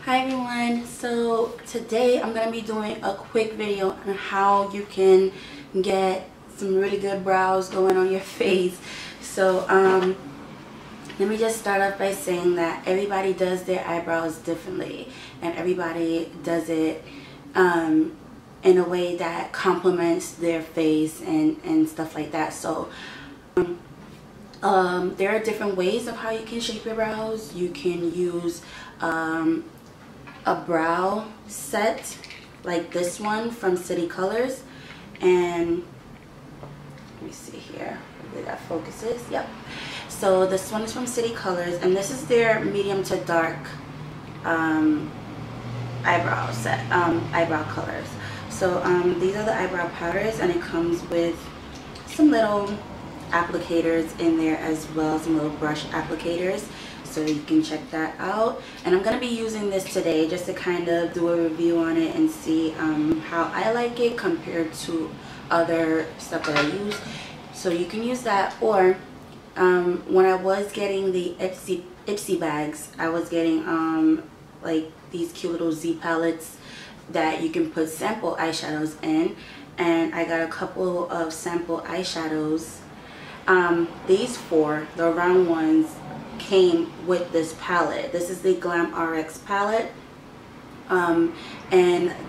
Hi everyone, so today I'm going to be doing a quick video on how you can get some really good brows going on your face. So let me just start off by saying that everybody does their eyebrows differently and everybody does it in a way that complements their face and stuff like that. So there are different ways of how you can shape your brows. You can use a brow set like this one from City Colors, and let me see here, hopefully that focuses. Yep, so this one is from City Colors and this is their medium to dark eyebrow set, eyebrow colors. So these are the eyebrow powders and it comes with some little applicators in there as well, some little brush applicators, so you can check that out. And I'm going to be using this today just to kind of do a review on it and see how I like it compared to other stuff that I use. So you can use that, or when I was getting the Ipsy bags, I was getting like these cute little Z palettes that you can put sample eyeshadows in, and I got a couple of sample eyeshadows. These four, the round ones, came with this palette. This is the Glam RX palette, and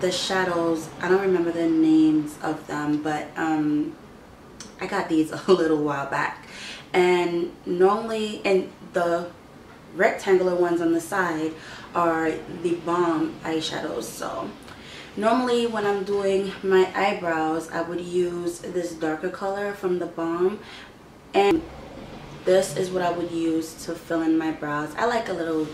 the shadows, I don't remember the names of them, but I got these a little while back. And normally, and the rectangular ones on the side are the Balm eyeshadows. So normally when I'm doing my eyebrows, I would use this darker color from the Balm, and this is what I would use to fill in my brows. I like a little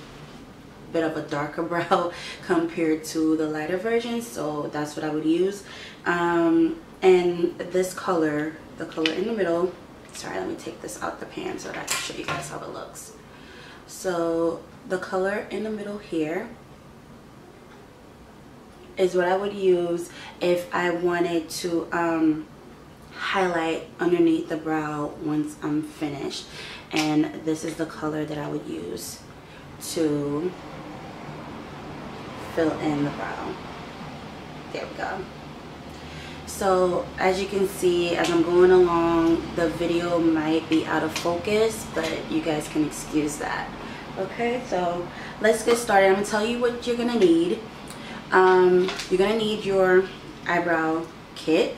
bit of a darker brow compared to the lighter version, so that's what I would use. And this color, the color in the middle, sorry, let me take this out the pan so that I can show you guys how it looks. So the color in the middle here is what I would use if I wanted to highlight underneath the brow once I'm finished, and this is the color that I would use to fill in the brow. There we go. So as you can see, as I'm going along, the video might be out of focus, but you guys can excuse that. Okay, so let's get started. I'm gonna tell you what you're gonna need. You're gonna need your eyebrow kit,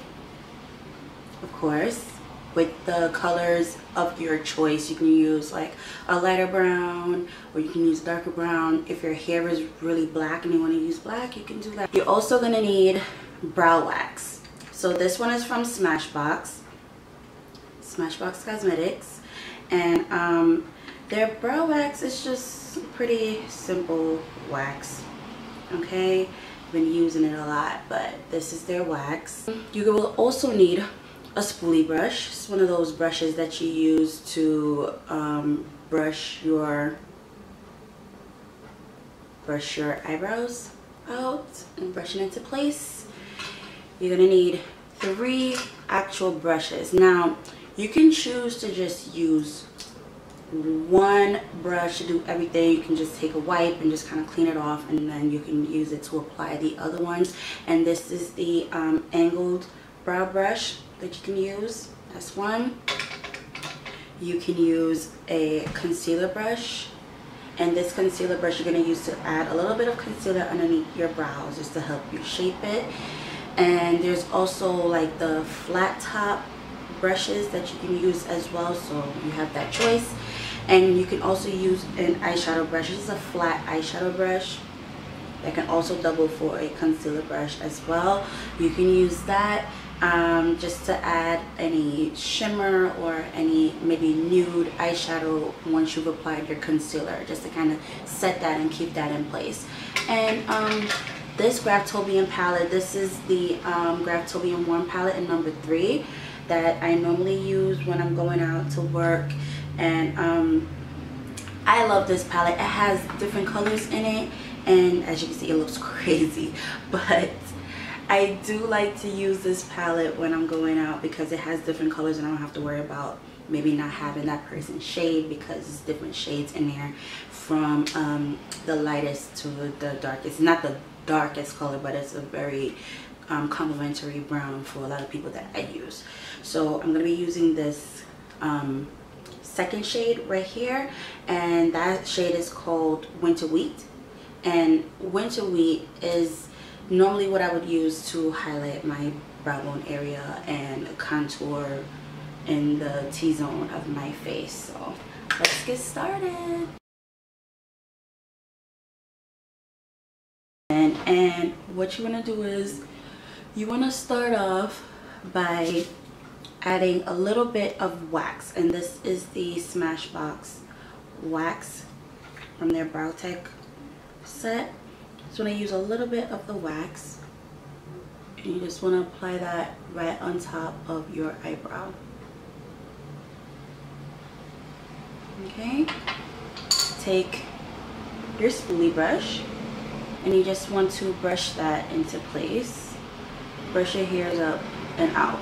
of course, with the colors of your choice. You can use like a lighter brown, or you can use darker brown. If your hair is really black and you want to use black, you can do that. You're also going to need brow wax. So this one is from Smashbox Cosmetics, and their brow wax is just pretty simple wax. Okay, I've been using it a lot, but this is their wax. You will also need a spoolie brush. It's one of those brushes that you use to brush your eyebrows out and brush it into place. You're gonna need 3 actual brushes. Now you can choose to just use one brush to do everything. You can just take a wipe and just kind of clean it off, and then you can use it to apply the other ones. And this is the angled brow brush that you can use. That's one. You can use a concealer brush, and this concealer brush you're going to use to add a little bit of concealer underneath your brows just to help you shape it. And there's also like the flat top brushes that you can use as well, so you have that choice. And you can also use an eyeshadow brush. This is a flat eyeshadow brush that can also double for a concealer brush as well. You can use that just to add any shimmer or any maybe nude eyeshadow once you've applied your concealer, just to kind of set that and keep that in place. And this Graftobian palette, this is the Graftobian Warm palette in number 3 that I normally use when I'm going out to work. And I love this palette. It has different colors in it, and as you can see, it looks crazy, but I do like to use this palette when I'm going out because it has different colors and I don't have to worry about maybe not having that person's shade, because it's different shades in there from the lightest to the darkest. Not the darkest color, but it's a very complementary brown for a lot of people that I use. So I'm going to be using this second shade right here, and that shade is called Winter Wheat. And Winter Wheat is normally what I would use to highlight my brow bone area and contour in the T-zone of my face. So let's get started. And what you want to do is you want to start off by adding a little bit of wax, and this is the Smashbox wax from their Brow Tech set. So when I use a little bit of the wax, and you just want to apply that right on top of your eyebrow. Okay, take your spoolie brush and you just want to brush that into place. Brush your hairs up and out.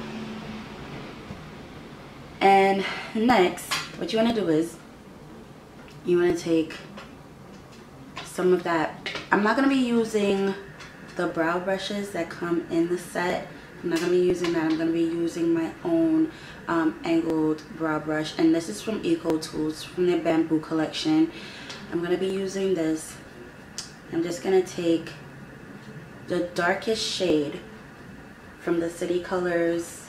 And next, what you want to do is you want to take some of that. I'm not going to be using the brow brushes that come in the set. I'm not going to be using that. I'm going to be using my own angled brow brush, and this is from Eco Tools from their bamboo collection. I'm going to be using this. I'm just going to take the darkest shade from the City Colors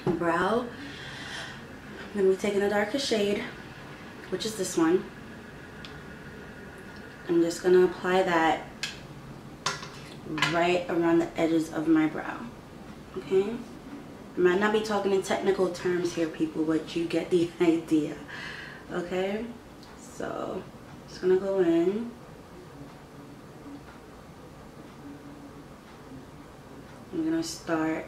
brow. I'm going to be taking the darkest shade, which is this one. I'm just going to apply that right around the edges of my brow. Okay, I might not be talking in technical terms here, people, but you get the idea. Okay, so just gonna go in. I'm gonna start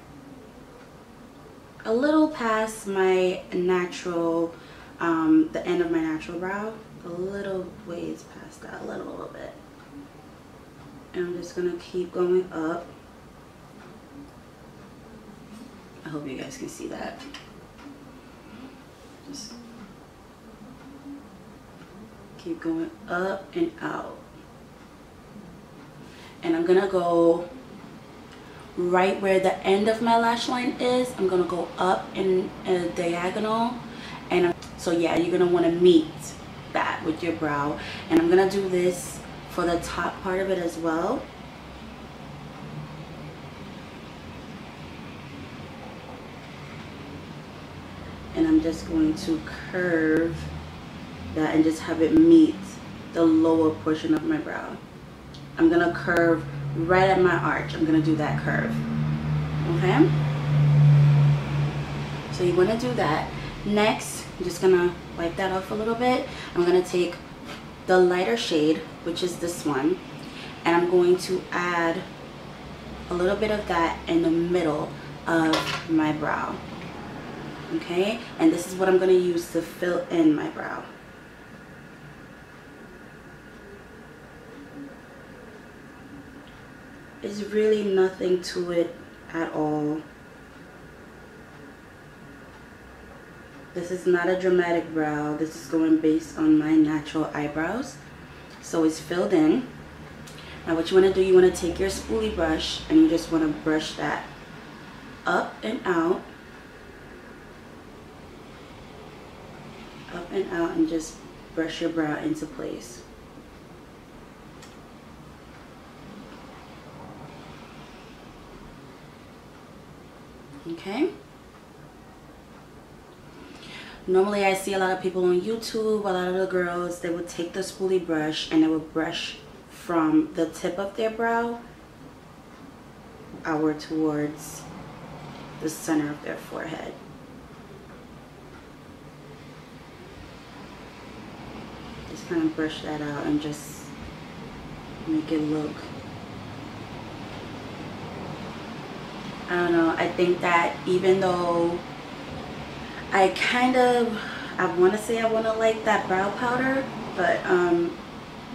a little past my natural, the end of my natural brow, a little ways past that, a little bit. And I'm just gonna keep going up. I hope you guys can see that. Just keep going up and out. And I'm gonna go right where the end of my lash line is. I'm gonna go up in a diagonal. And so yeah, you're gonna wanna meet that with your brow. And I'm gonna do this for the top part of it as well. And I'm just going to curve that and just have it meet the lower portion of my brow. I'm gonna curve right at my arch. I'm gonna do that curve. Okay? So you wanna do that. Next, I'm just gonna wipe that off a little bit. I'm gonna take the lighter shade, which is this one, and I'm going to add a little bit of that in the middle of my brow. Okay, and this is what I'm going to use to fill in my brow. There's really nothing to it at all. This is not a dramatic brow. This is going based on my natural eyebrows. So it's filled in. Now what you want to do, you want to take your spoolie brush and you just want to brush that up and out. Up and out, and just brush your brow into place. Okay. Normally I see a lot of people on YouTube, a lot of the girls, they would take the spoolie brush and they would brush from the tip of their brow outward towards the center of their forehead. Just kind of brush that out and just make it look, I don't know, I think that even though I want to say I want to like that brow powder, but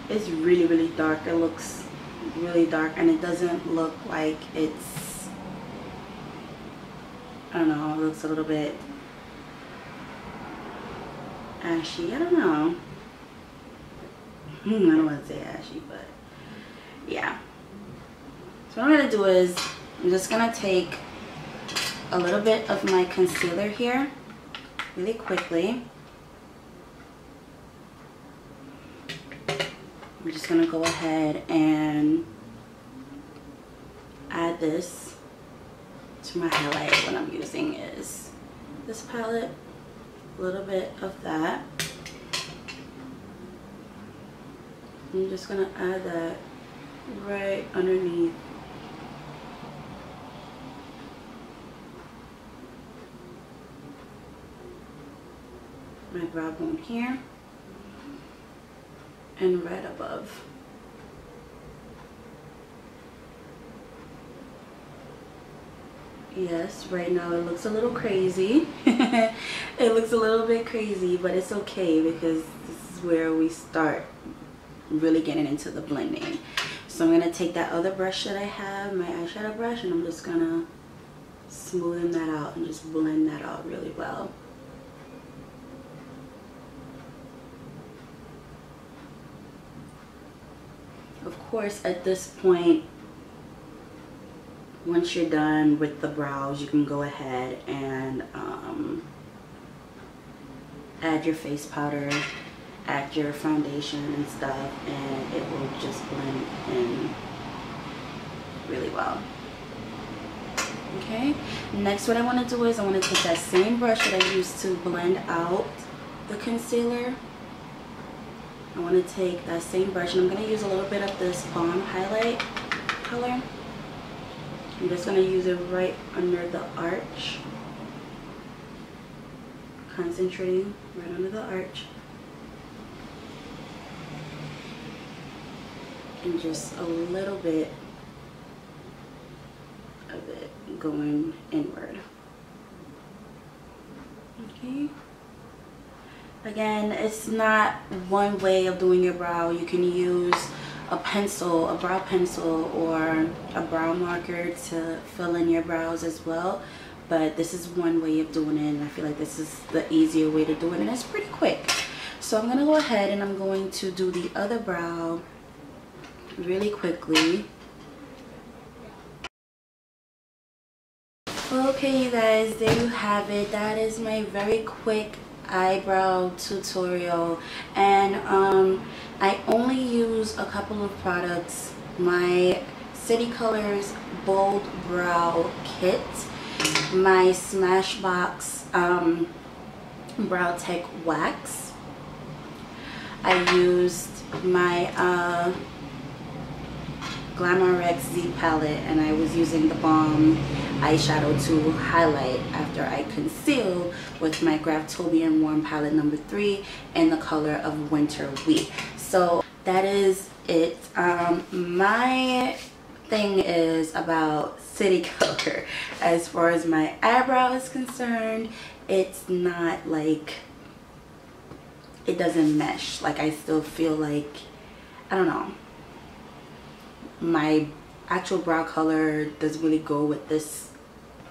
it's really, really dark. It looks really dark, and it doesn't look like it's, I don't know, it looks a little bit ashy. I don't know. I don't want to say ashy, but yeah. So what I'm going to do is I'm just going to take a little bit of my concealer here really quickly. I'm just going to go ahead and add this to my highlight. What I'm using is this palette, a little bit of that. I'm just going to add that right underneath my brow bone here and right above. Yes, right now it looks a little crazy. It looks a little bit crazy, but it's okay because this is where we start really getting into the blending. So I'm going to take that other brush that I have, my eyeshadow brush, and I'm just going to smoothen that out and just blend that out really well. Of course, at this point, once you're done with the brows, you can go ahead and add your face powder, add your foundation and stuff, and it will just blend in really well. Okay, next what I want to do is I want to take that same brush that I used to blend out the concealer. I want to take that same brush and I'm going to use a little bit of this Balm highlight color. I'm just going to use it right under the arch, concentrating right under the arch, and just a little bit of it going inward. Okay. Again, it's not one way of doing your brow. You can use a pencil, a brow pencil, or a brow marker to fill in your brows as well. But this is one way of doing it, and I feel like this is the easier way to do it, and it's pretty quick. So I'm going to go ahead and I'm going to do the other brow really quickly. Okay, you guys, there you have it. That is my very quick eyebrow tutorial, and I only use a couple of products. My City Colors Bold Brow Kit, my Smashbox Brow Tech Wax. I used my Glamour X Z palette, and I was using the Balm eyeshadow to highlight after I concealed with my Graftobian Warm palette number 3 in the color of Winter Wheat. So that is it. My thing is about City Color. As far as my eyebrow is concerned, it's not like, it doesn't mesh. Like, I still feel like, I don't know, my actual brow color doesn't really go with this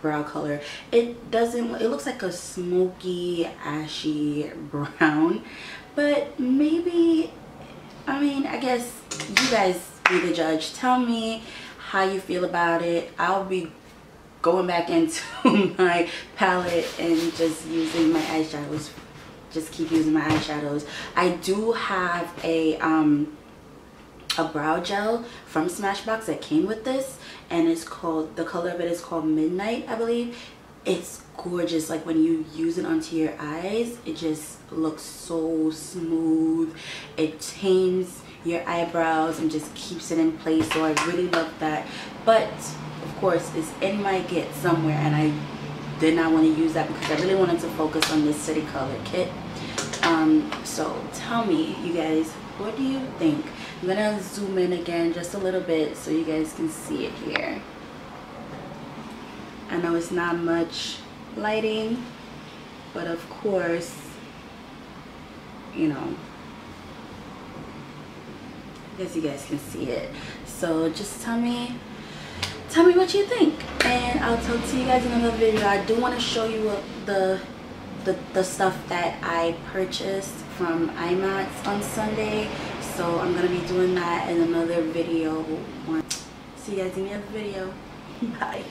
brow color. It doesn't, it looks like a smoky, ashy brown, but maybe, I mean, I guess you guys be the judge. Tell me how you feel about it. I'll be going back into my palette and just using my eyeshadows. Just keep using my eyeshadows. I do have a brow gel from Smashbox that came with this, and it's called, the color of it is called Midnight, I believe. It's gorgeous. Like, when you use it onto your eyes, it just looks so smooth. It tames your eyebrows and just keeps it in place, so I really love that. But of course, it's in my kit somewhere, and I did not want to use that because I really wanted to focus on this City Color kit. So tell me, you guys, what do you think? I'm gonna zoom in again just a little bit so you guys can see it here. I know it's not much lighting, but of course, you know, I guess you guys can see it. So just tell me what you think, and I'll talk to you guys in another video. I do want to show you the stuff that I purchased from IMAX on Sunday, so I'm gonna be doing that in another video. See you guys in the other video. Bye.